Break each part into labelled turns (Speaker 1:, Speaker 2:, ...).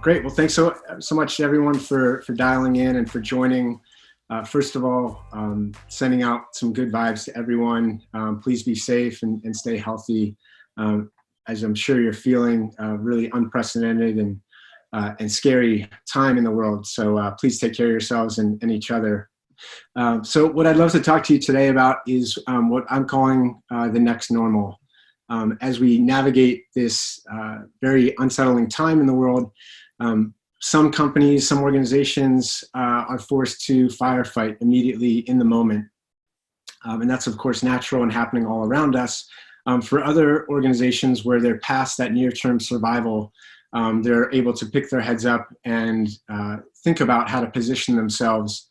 Speaker 1: Great. Well, thanks so much to everyone for dialing in and for joining. First of all, sending out some good vibes to everyone. Please be safe and stay healthy. As I'm sure you're feeling, really unprecedented and scary time in the world. So please take care of yourselves and each other. So what I'd love to talk to you today about is what I'm calling the next normal. As we navigate this very unsettling time in the world, some companies, some organizations are forced to firefight immediately in the moment. And that's, of course, natural and happening all around us. For other organizations where they're past that near-term survival, they're able to pick their heads up and think about how to position themselves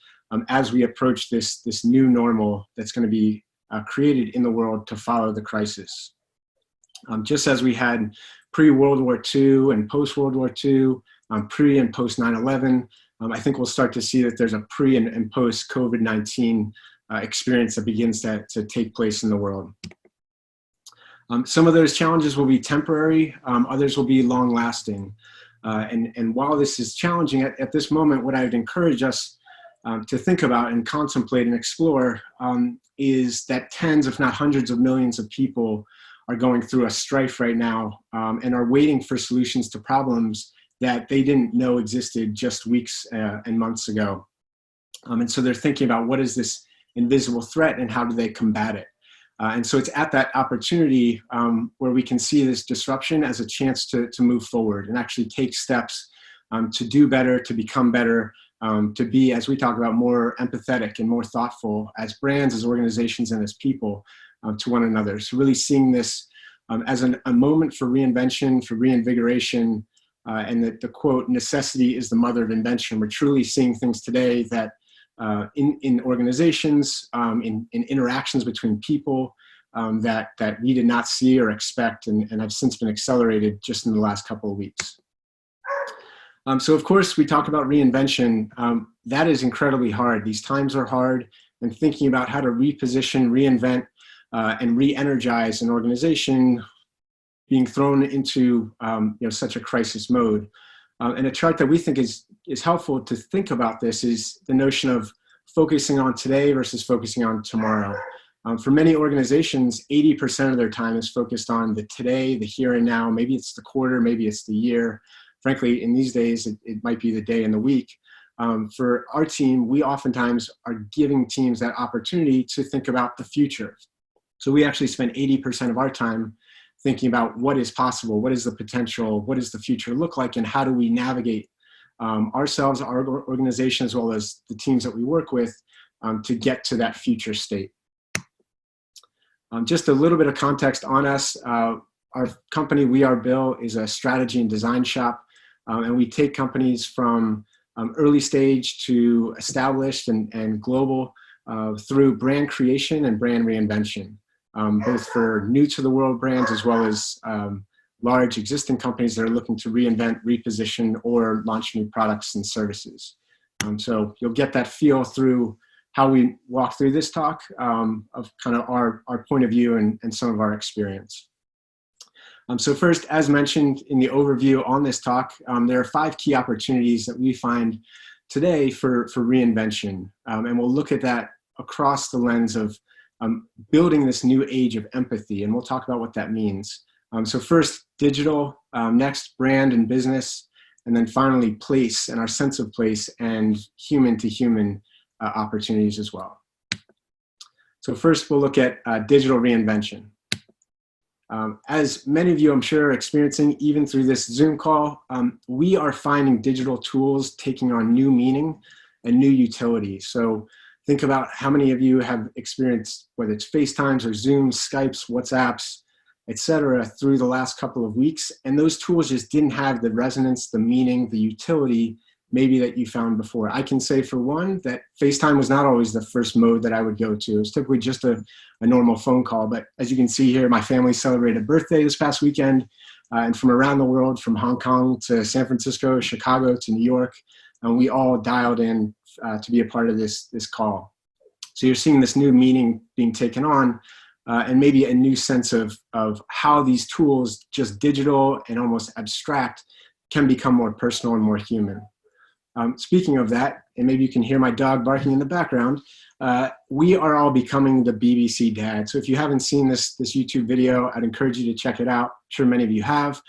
Speaker 1: as we approach this new normal that's going to be created in the world to follow the crisis. Just as we had pre-World War II and post-World War II, pre and post 9/11, I think we'll start to see that there's a pre and post COVID-19 experience that begins to take place in the world. Some of those challenges will be temporary, others will be long-lasting. And while this is challenging at this moment, what I would encourage us to think about and contemplate and explore is that tens, if not hundreds of millions of people are going through a strife right now and are waiting for solutions to problems that they didn't know existed just weeks and months ago. And so they're thinking about what is this invisible threat and how do they combat it? And so it's at that opportunity where we can see this disruption as a chance to move forward and actually take steps to do better, to become better, to be, as we talk about, more empathetic and more thoughtful as brands, as organizations, and as people to one another. So really seeing this as a moment for reinvention, for reinvigoration, and that the quote, necessity is the mother of invention. We're truly seeing things today that in organizations, in interactions between people that we did not see or expect and have since been accelerated just in the last couple of weeks. So of course, we talk about reinvention. That is incredibly hard. These times are hard, and thinking about how to reposition, reinvent, and re-energize an organization being thrown into such a crisis mode. And a chart that we think is helpful to think about this is the notion of focusing on today versus focusing on tomorrow. For many organizations, 80% of their time is focused on the today, the here and now. Maybe it's the quarter, maybe it's the year. Frankly, in these days, it might be the day and the week. For our team, we oftentimes are giving teams that opportunity to think about the future. So we actually spend 80% of our time thinking about what is possible, what is the potential, what does the future look like, and how do we navigate ourselves, our organization, as well as the teams that we work with to get to that future state. Just a little bit of context on us. Our company, We Are Bill, is a strategy and design shop, and we take companies from early stage to established and global through brand creation and brand reinvention. Both for new to the world brands as well as large existing companies that are looking to reinvent, reposition, or launch new products and services. So you'll get that feel through how we walk through this talk of kind of our point of view and some of our experience. So first, as mentioned in the overview on this talk, there are 5 key opportunities that we find today for reinvention. And we'll look at that across the lens of building this new age of empathy, and we'll talk about what that means. So first, digital, next, brand and business, and then finally, place and our sense of place and human-to-human opportunities as well. So first, we'll look at digital reinvention. As many of you, I'm sure, are experiencing even through this Zoom call, we are finding digital tools taking on new meaning and new utility. So think about how many of you have experienced, whether it's FaceTimes or Zooms, Skypes, WhatsApps, etc., through the last couple of weeks. And those tools just didn't have the resonance, the meaning, the utility maybe that you found before. I can say for one that FaceTime was not always the first mode that I would go to. It was typically just a normal phone call. But as you can see here, my family celebrated a birthday this past weekend. And from around the world, from Hong Kong to San Francisco, Chicago to New York, and we all dialed in to be a part of this call. So you're seeing this new meaning being taken on and maybe a new sense of how these tools, just digital and almost abstract, can become more personal and more human. Speaking of that, and maybe you can hear my dog barking in the background, we are all becoming the BBC dad. So if you haven't seen this YouTube video, I'd encourage you to check it out. I'm sure many of you have.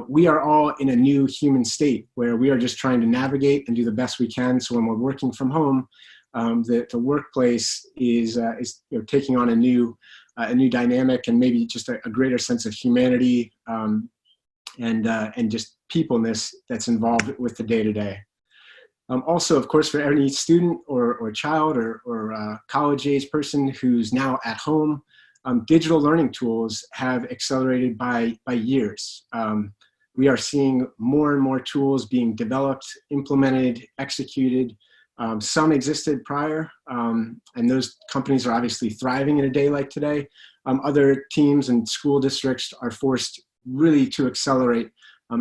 Speaker 1: We are all in a new human state where we are just trying to navigate and do the best we can. So when we're working from home, the workplace is taking on a new dynamic and maybe just a greater sense of humanity and just peopleness that's involved with the day-to-day. Also, of course, for any student or child or college-age person who's now at home, digital learning tools have accelerated by years. We are seeing more and more tools being developed, implemented, executed. Some existed prior, and those companies are obviously thriving in a day like today. Other teams and school districts are forced really to accelerate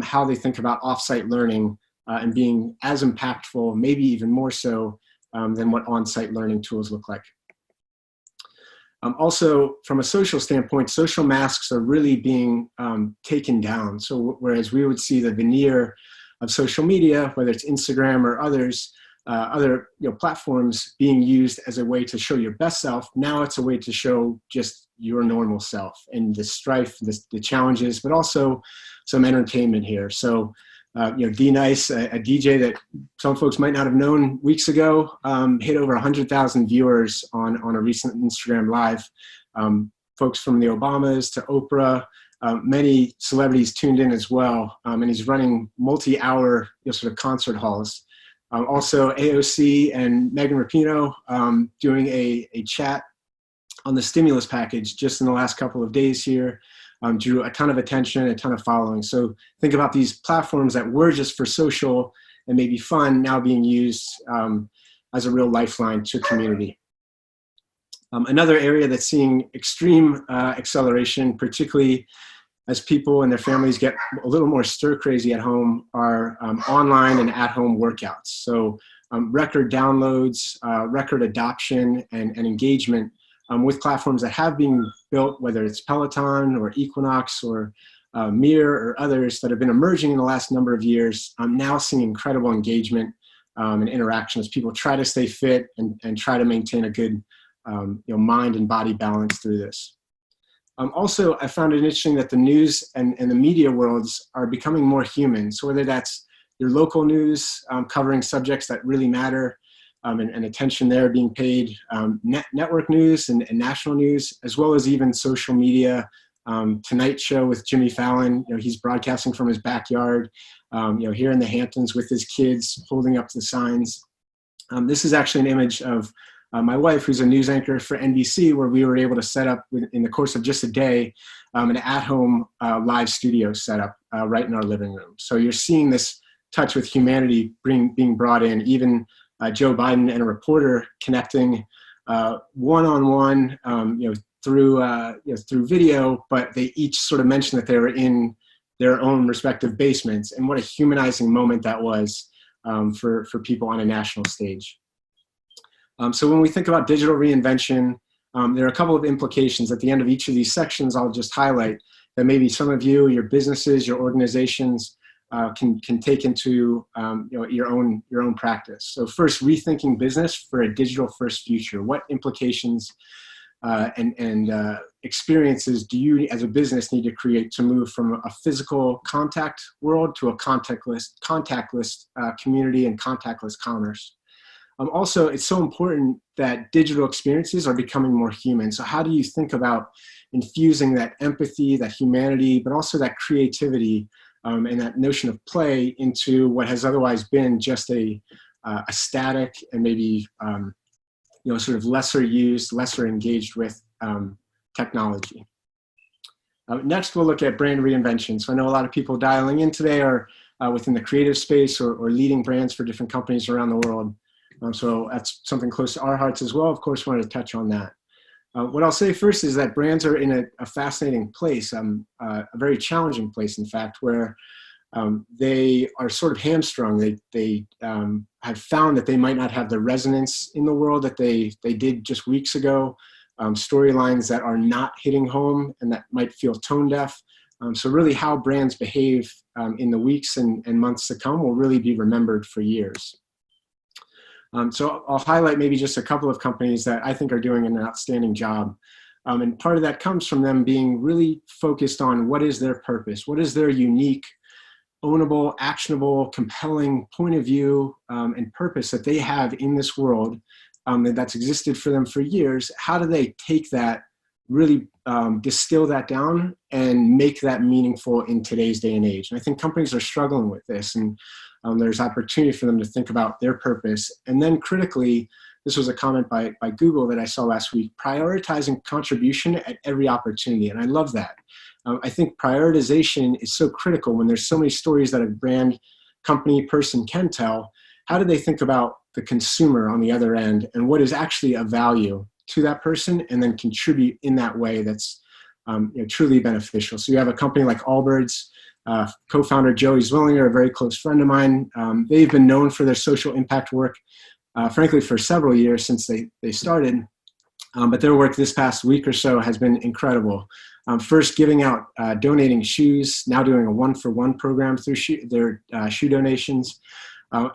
Speaker 1: how they think about offsite learning and being as impactful, maybe even more so than what on-site learning tools look like. Also, from a social standpoint, social masks are really being taken down. So whereas we would see the veneer of social media, whether it's Instagram or others, other platforms being used as a way to show your best self, now it's a way to show just your normal self and the strife, the challenges, but also some entertainment here. So D-Nice, a DJ that some folks might not have known weeks ago, hit over 100,000 viewers on a recent Instagram Live. Folks from the Obamas to Oprah, many celebrities tuned in as well. And he's running multi-hour sort of concert halls. Also AOC and Megan Rapinoe doing a chat on the stimulus package just in the last couple of days here. Drew a ton of attention, a ton of following. So think about these platforms that were just for social and maybe fun now being used as a real lifeline to community. Another area that's seeing extreme acceleration, particularly as people and their families get a little more stir-crazy at home, are online and at-home workouts. So record downloads, record adoption, and engagement with platforms that have been built, whether it's Peloton or Equinox or Mir or others that have been emerging in the last number of years. I'm now seeing incredible engagement and interaction as people try to stay fit and try to maintain a good mind and body balance through this. Also, I found it interesting that the news and the media worlds are becoming more human. So whether that's your local news covering subjects that really matter, and attention there being paid, network news and national news, as well as even social media. Tonight Show with Jimmy Fallon, he's broadcasting from his backyard, here in the Hamptons with his kids holding up the signs. This is actually an image of my wife, who's a news anchor for NBC, where we were able to set up in the course of just a day, an at-home live studio setup right in our living room. So you're seeing this touch with humanity being brought in, even Joe Biden and a reporter connecting one-on-one, through video, but they each sort of mentioned that they were in their own respective basements, and what a humanizing moment that was for people on a national stage. So when we think about digital reinvention, there are a couple of implications at the end of each of these sections. I'll just highlight that maybe some of you, your businesses, your organizations, can take into your own practice. So first, rethinking business for a digital-first future. What implications and experiences do you, as a business, need to create to move from a physical contact world to a contactless community and contactless commerce? Also, it's so important that digital experiences are becoming more human. So how do you think about infusing that empathy, that humanity, but also that creativity and that notion of play into what has otherwise been just a static and maybe sort of lesser used, lesser engaged with technology. Next, we'll look at brand reinvention. So I know a lot of people dialing in today are within the creative space or leading brands for different companies around the world. So that's something close to our hearts as well. Of course, wanted to touch on that. What I'll say first is that brands are in a fascinating place, a very challenging place, in fact, where they are sort of hamstrung. They have found that they might not have the resonance in the world that they did just weeks ago. Storylines that are not hitting home and that might feel tone deaf So really how brands behave in the weeks and months to come will really be remembered for years. So I'll highlight maybe just a couple of companies that I think are doing an outstanding job. And part of that comes from them being really focused on what is their purpose, what is their unique, ownable, actionable, compelling point of view and purpose that they have in this world that's existed for them for years. How do they take that, really distill that down and make that meaningful in today's day and age? And I think companies are struggling with this, and there's opportunity for them to think about their purpose. And then critically, this was a comment by Google that I saw last week, prioritizing contribution at every opportunity. And I love that. I think prioritization is so critical when there's so many stories that a brand, company, person can tell. How do they think about the consumer on the other end and what is actually of value to that person, and then contribute in that way that's truly beneficial? So you have a company like Allbirds, co-founder Joey Zwillinger, a very close friend of mine. They've been known for their social impact work, frankly, for several years since they started. But their work this past week or so has been incredible. First giving out, donating shoes, now doing a one-for-one program through their shoe donations,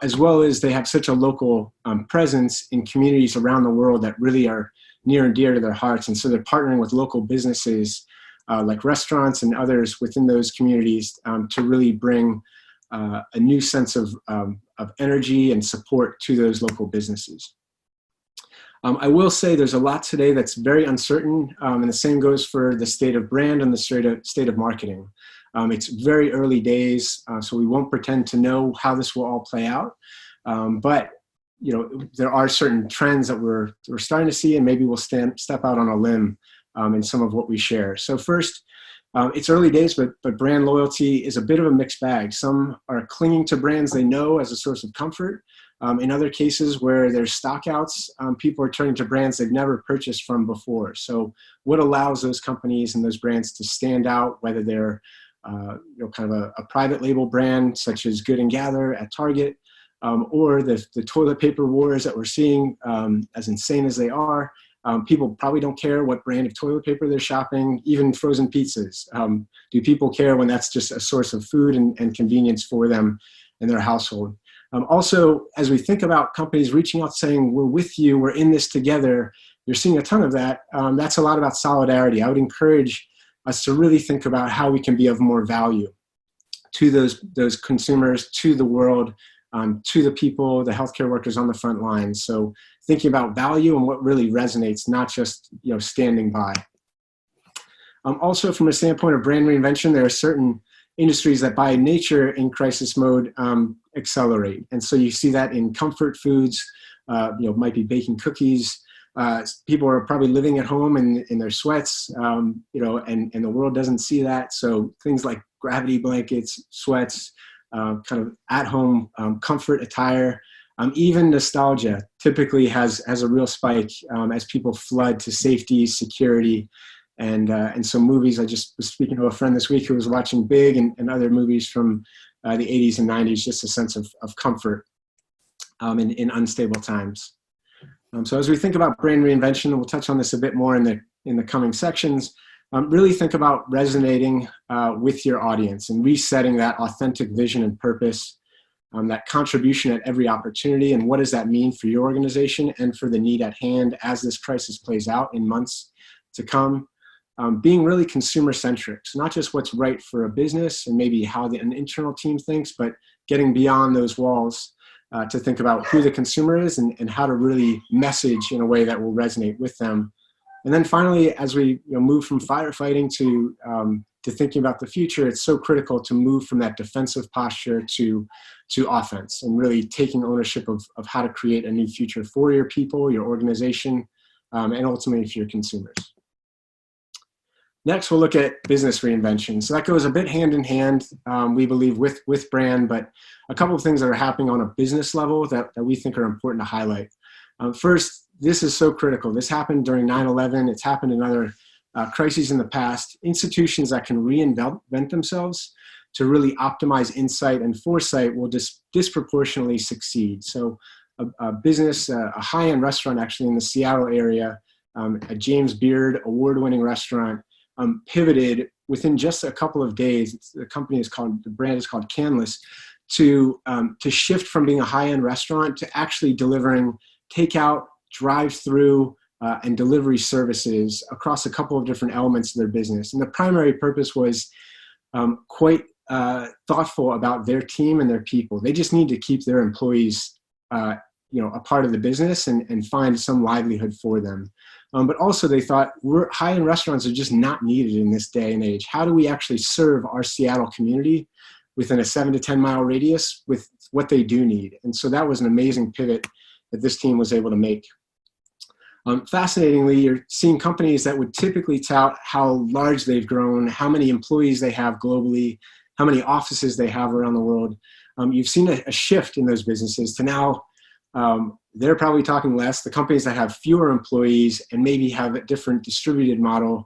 Speaker 1: as well as they have such a local presence in communities around the world that really are near and dear to their hearts. And so they're partnering with local businesses like restaurants and others within those communities to really bring a new sense of energy and support to those local businesses. I will say there's a lot today that's very uncertain, and the same goes for the state of brand and the state of marketing. It's very early days, so we won't pretend to know how this will all play out. But there are certain trends that we're starting to see, and maybe we'll step out on a limb in some of what we share. So first, it's early days, but brand loyalty is a bit of a mixed bag. Some are clinging to brands they know as a source of comfort. In other cases where there's stockouts, people are turning to brands they've never purchased from before. So what allows those companies and those brands to stand out, whether they're kind of a private label brand such as Good & Gather at Target, or the toilet paper wars that we're seeing, as insane as they are. People probably don't care what brand of toilet paper they're shopping, even frozen pizzas. Do people care when that's just a source of food and convenience for them and their household? Also, as we think about companies reaching out saying, we're with you, we're in this together, you're seeing a ton of that. That's a lot about solidarity. I would encourage us to really think about how we can be of more value to those consumers, to the world, to the people, the healthcare workers on the front lines. So thinking about value and what really resonates, not just standing by. Also, from a standpoint of brand reinvention, there are certain industries that by nature in crisis mode accelerate. And so you see that in comfort foods, might be baking cookies. People are probably living at home in their sweats, and the world doesn't see that. So things like gravity blankets, sweats, kind of at-home comfort attire, even nostalgia typically has a real spike as people flood to safety, security, and so movies. I just was speaking to a friend this week who was watching Big and other movies from the 80s and 90s, just a sense of comfort in unstable times. So as we think about brand reinvention, and we'll touch on this a bit more in the coming sections, really think about resonating with your audience and resetting that authentic vision and purpose, that contribution at every opportunity, and what does that mean for your organization and for the need at hand as this crisis plays out in months to come. Being really consumer-centric, so not just what's right for a business and maybe how an internal team thinks, but getting beyond those walls to think about who the consumer is and how to really message in a way that will resonate with them. And then finally, as we move from firefighting to thinking about the future, it's so critical to move from that defensive posture to offense and really taking ownership of how to create a new future for your people, your organization, and ultimately for your consumers. Next, we'll look at business reinvention. So that goes a bit hand in hand, we believe, with brand, but a couple of things that are happening on a business level that we think are important to highlight. First, this is so critical. This happened during 9/11. It's happened in other crises in the past. Institutions that can reinvent themselves to really optimize insight and foresight will disproportionately succeed. So a business, a high-end restaurant actually in the Seattle area, a James Beard award-winning restaurant, pivoted within just a couple of days, the brand is called Canlis, to shift from being a high-end restaurant to actually delivering takeout, drive-through, and delivery services across a couple of different elements of their business. And the primary purpose was quite thoughtful about their team and their people. They just need to keep their employees a part of the business and find some livelihood for them. But also they thought, high-end restaurants are just not needed in this day and age. How do we actually serve our Seattle community within a 7 to 10 mile radius with what they do need? And so that was an amazing pivot that this team was able to make. Fascinatingly, you're seeing companies that would typically tout how large they've grown, how many employees they have globally, how many offices they have around the world. You've seen a shift in those businesses to now they're probably talking less. The companies that have fewer employees and maybe have a different distributed model,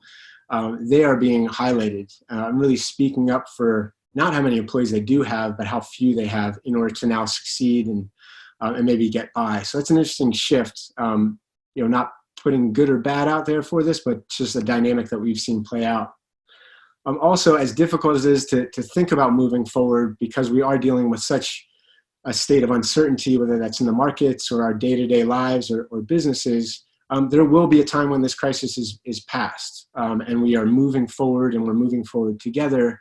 Speaker 1: they are being highlighted. I'm really speaking up for not how many employees they do have, but how few they have in order to now succeed and maybe get by. So that's an interesting shift. Not putting good or bad out there for this, but just a dynamic that we've seen play out. Also, as difficult as it is to think about moving forward, because we are dealing with such a state of uncertainty, whether that's in the markets or our day-to-day lives or businesses, there will be a time when this crisis is past, and we are moving forward, and we're moving forward together.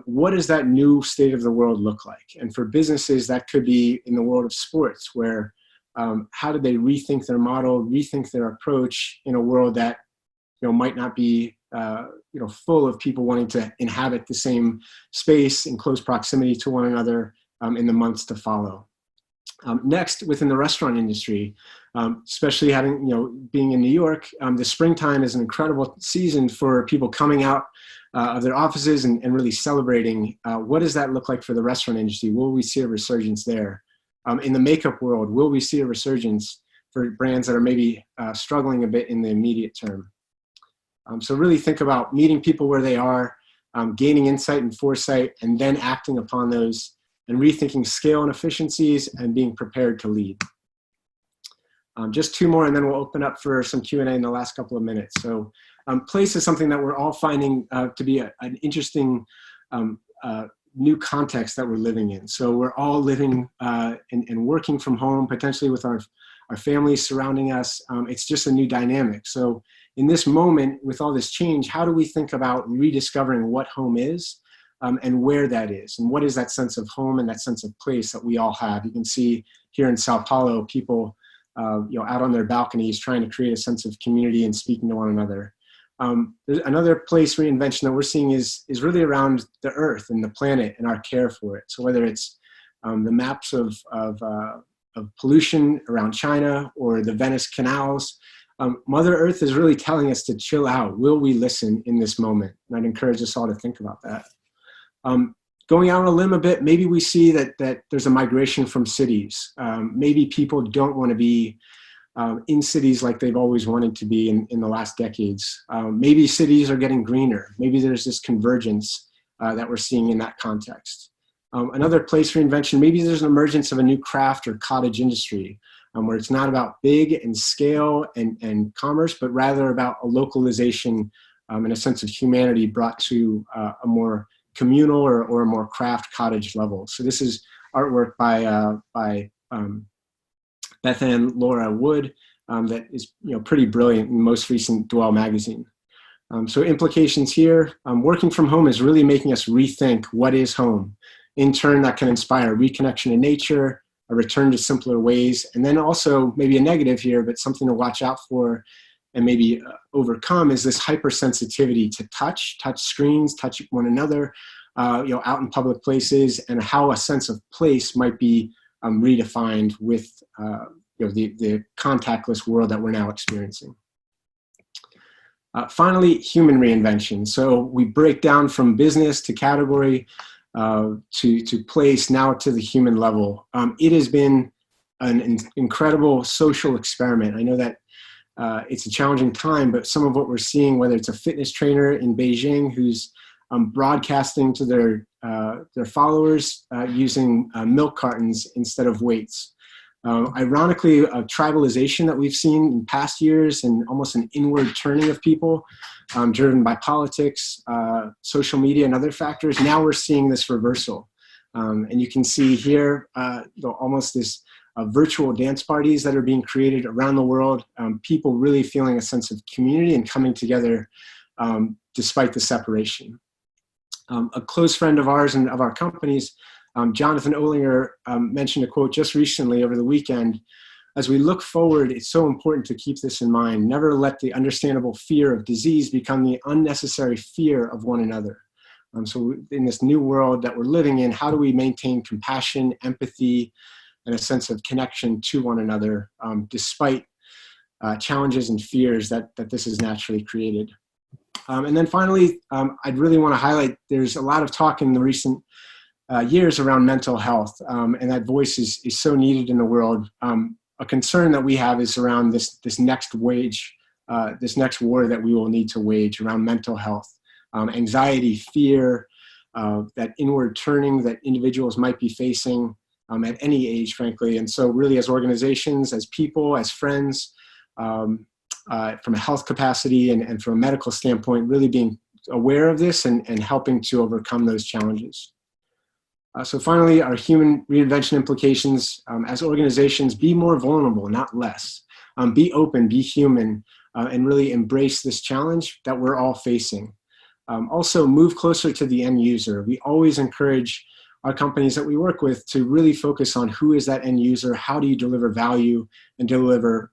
Speaker 1: What does that new state of the world look like? And for businesses, that could be in the world of sports, where how do they rethink their model, rethink their approach in a world that might not be full of people wanting to inhabit the same space in close proximity to one another in the months to follow. Next, within the restaurant industry, especially being in New York, the springtime is an incredible season for people coming out of their offices and really celebrating. What does that look like for the restaurant industry? Will we see a resurgence there? In the makeup world, will we see a resurgence for brands that are maybe struggling a bit in the immediate term? So really think about meeting people where they are, gaining insight and foresight, and then acting upon those and rethinking scale and efficiencies and being prepared to lead. Just two more, and then we'll open up for some Q&A in the last couple of minutes. So place is something that we're all finding to be an interesting new context that we're living in. So we're all living and working from home, potentially with our families surrounding us. It's just a new dynamic. So in this moment, with all this change, how do we think about rediscovering what home is and where that is? And what is that sense of home and that sense of place that we all have? You can see here in Sao Paulo, people out on their balconies trying to create a sense of community and speaking to one another. There's another place reinvention that we're seeing is really around the earth and the planet and our care for it. So whether it's the maps of pollution around China or the Venice canals, Mother Earth is really telling us to chill out. Will we listen in this moment? And I'd encourage us all to think about that. Going out on a limb a bit, maybe we see that there's a migration from cities. Maybe people don't want to be in cities like they've always wanted to be in the last decades. Maybe cities are getting greener. Maybe there's this convergence that we're seeing in that context. Another place for invention, maybe there's an emergence of a new craft or cottage industry where it's not about big and scale and commerce, but rather about a localization and a sense of humanity brought to a more communal or a more craft cottage level. So this is artwork by Beth Ann Laura Wood that is pretty brilliant in the most recent Dwell magazine. So implications here, working from home is really making us rethink what is home. In turn, that can inspire reconnection to nature, a return to simpler ways, and then also maybe a negative here, but something to watch out for and maybe overcome is this hypersensitivity to touch screens, touch one another, out in public places, and how a sense of place might be redefined with the contactless world that we're now experiencing. Finally, human reinvention. So we break down from business to category to place, now to the human level. It has been an incredible social experiment. I know that it's a challenging time, but some of what we're seeing, whether it's a fitness trainer in Beijing who's broadcasting to their followers using milk cartons instead of weights. Ironically, a tribalization that we've seen in past years and almost an inward turning of people driven by politics, social media, and other factors. Now we're seeing this reversal. And you can see here almost this virtual dance parties that are being created around the world, people really feeling a sense of community and coming together despite the separation. A close friend of ours and of our company's, Jonathan Olinger, mentioned a quote just recently over the weekend. As we look forward, it's so important to keep this in mind. Never let the understandable fear of disease become the unnecessary fear of one another. So in this new world that we're living in, how do we maintain compassion, empathy, and a sense of connection to one another, despite challenges and fears that this has naturally created? And then finally, I'd really want to highlight, there's a lot of talk in the recent years around mental health, and that voice is so needed in the world. A concern that we have is around this next war that we will need to wage around mental health, anxiety, fear, that inward turning that individuals might be facing at any age, frankly. And so really as organizations, as people, as friends, from a health capacity and from a medical standpoint, really being aware of this and helping to overcome those challenges. So finally, our human reinvention implications, as organizations, be more vulnerable, not less. Be open, be human, and really embrace this challenge that we're all facing. Also, move closer to the end user. We always encourage our companies that we work with to really focus on who is that end user, how do you deliver value and deliver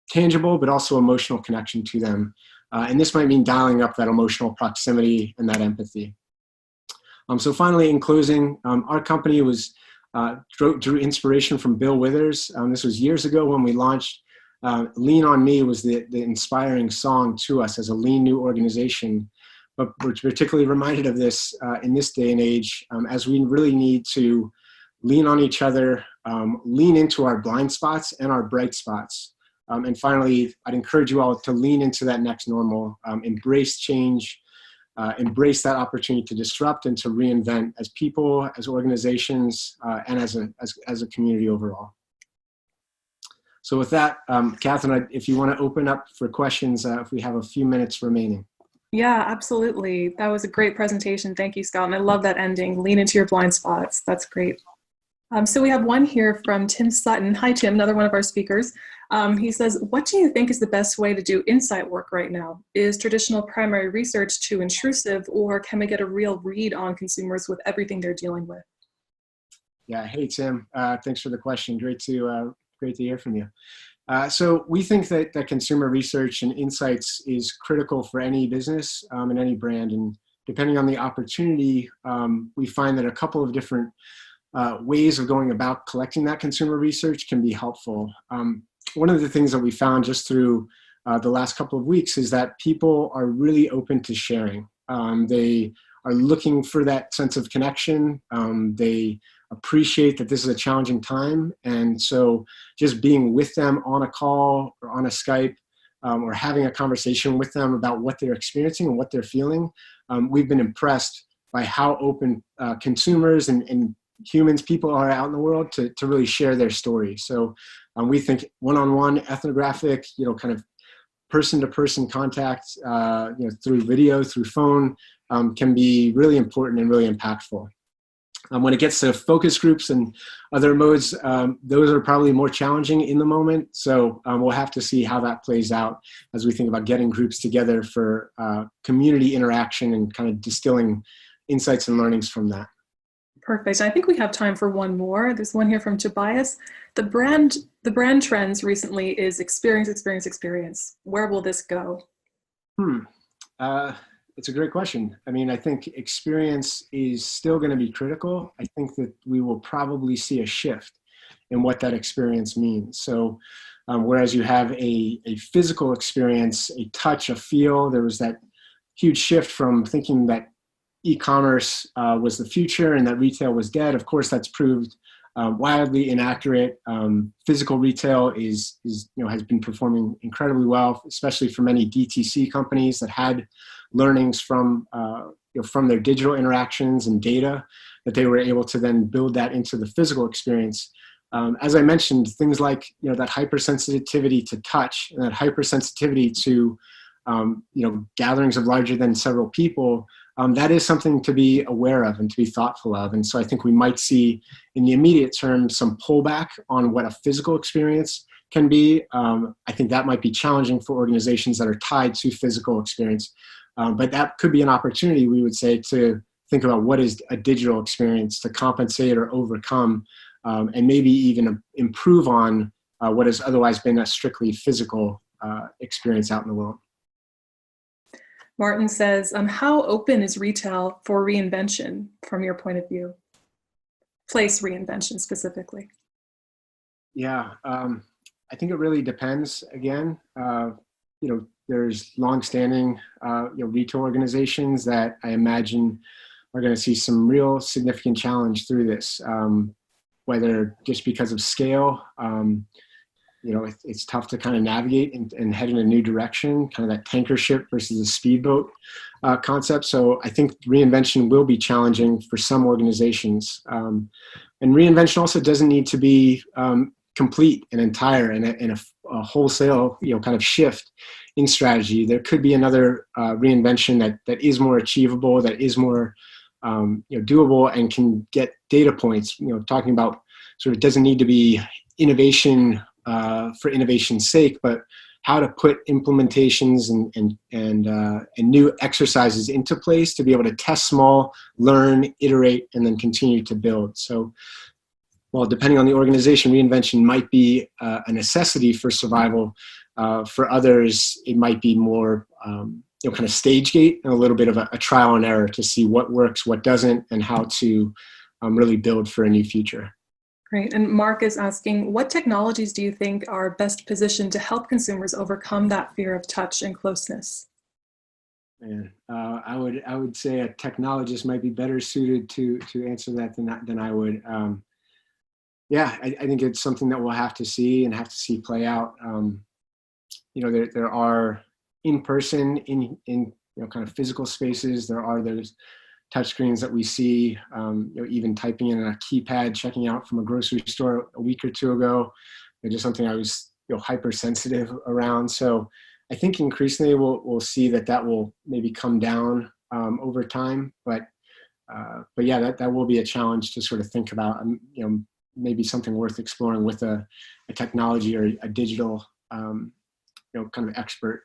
Speaker 1: tangible but also emotional connection to them. And this might mean dialing up that emotional proximity and that empathy. So finally, in closing, our company drew inspiration from Bill Withers. This was years ago when we launched. Lean on Me was the inspiring song to us as a lean new organization. But we're particularly reminded of this in this day and age, as we really need to lean on each other, lean into our blind spots and our bright spots. And finally, I'd encourage you all to lean into that next normal, embrace change, embrace that opportunity to disrupt and to reinvent as people, as organizations, and as a community overall. So with that, Catherine, if you want to open up for questions, if we have a few minutes remaining.
Speaker 2: Yeah, absolutely. That was a great presentation. Thank you, Scott. And I love that ending. Lean into your blind spots. That's great. So we have one here from Tim Sutton. Hi, Tim, another one of our speakers. He says, what do you think is the best way to do insight work right now? Is traditional primary research too intrusive, or can we get a real read on consumers with everything they're dealing with?
Speaker 1: Yeah, hey, Tim. Thanks for the question. Great to hear from you. So we think that consumer research and insights is critical for any business and any brand. And depending on the opportunity, we find that a couple of different ways of going about collecting that consumer research can be helpful. One of the things that we found just through the last couple of weeks is that people are really open to sharing. They are looking for that sense of connection. They appreciate that this is a challenging time. And so just being with them on a call or on a Skype or having a conversation with them about what they're experiencing and what they're feeling, we've been impressed by how open consumers and humans, people are out in the world to really share their story. So we think one-on-one ethnographic, kind of person-to-person contact, through video, through phone, can be really important and really impactful. When it gets to focus groups and other modes, those are probably more challenging in the moment. So we'll have to see how that plays out as we think about getting groups together for community interaction and kind of distilling insights and learnings from that.
Speaker 2: Perfect. I think we have time for one more. There's one here from Tobias. The brand trends recently is experience, experience, experience. Where will this go?
Speaker 1: It's a great question. I mean, I think experience is still going to be critical. I think that we will probably see a shift in what that experience means. So whereas you have a physical experience, a touch, a feel, there was that huge shift from thinking that e-commerce was the future and that retail was dead. Of course, that's proved wildly inaccurate. Physical retail has been performing incredibly well, especially for many DTC companies that had learnings from their digital interactions and data that they were able to then build that into the physical experience. As I mentioned, things like that hypersensitivity to touch and that hypersensitivity to gatherings of larger than several people, that is something to be aware of and to be thoughtful of. And so I think we might see in the immediate term some pullback on what a physical experience can be. I think that might be challenging for organizations that are tied to physical experience. But that could be an opportunity, we would say, to think about what is a digital experience to compensate or overcome, and maybe even improve on what has otherwise been a strictly physical experience out in the world.
Speaker 2: Martin says, how open is retail for reinvention from your point of view? Place reinvention specifically.
Speaker 1: Yeah, I think it really depends. Again, there's longstanding retail organizations that I imagine are going to see some real significant challenge through this, whether just because of scale. It's tough to kind of navigate and head in a new direction, kind of that tanker ship versus a speedboat concept. So I think reinvention will be challenging for some organizations. And reinvention also doesn't need to be complete and entire and a wholesale, kind of shift in strategy. There could be another reinvention that is more achievable, that is more doable and can get data points, talking about sort of doesn't need to be innovation for innovation's sake, but how to put implementations and new exercises into place to be able to test small, learn, iterate, and then continue to build. So, well, depending on the organization, reinvention might be a necessity for survival. For others, it might be more kind of stage gate and a little bit of a trial and error to see what works, what doesn't, and how to really build for a new future.
Speaker 2: Great. And Mark is asking, what technologies do you think are best positioned to help consumers overcome that fear of touch and closeness?
Speaker 1: Man, I would say a technologist might be better suited to answer that than I would. I think it's something that we'll have to see play out. There are in-person, in kind of physical spaces. There are those touchscreens that we see, even typing in a keypad, checking out from a grocery store a week or two ago. Just something I was hypersensitive around. So I think increasingly we'll see that will maybe come down over time. But yeah, that will be a challenge to sort of think about. Maybe something worth exploring with a technology or a digital kind of expert.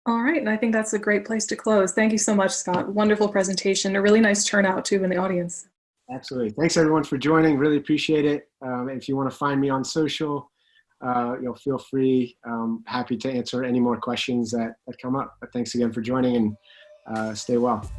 Speaker 2: All right, and I think that's a great place to close. Thank you so much, Scott. Wonderful presentation. A really nice turnout, too, in the audience.
Speaker 1: Absolutely. Thanks, everyone, for joining. Really appreciate it. If you want to find me on social, feel free. Happy to answer any more questions that come up. But thanks again for joining, and stay well.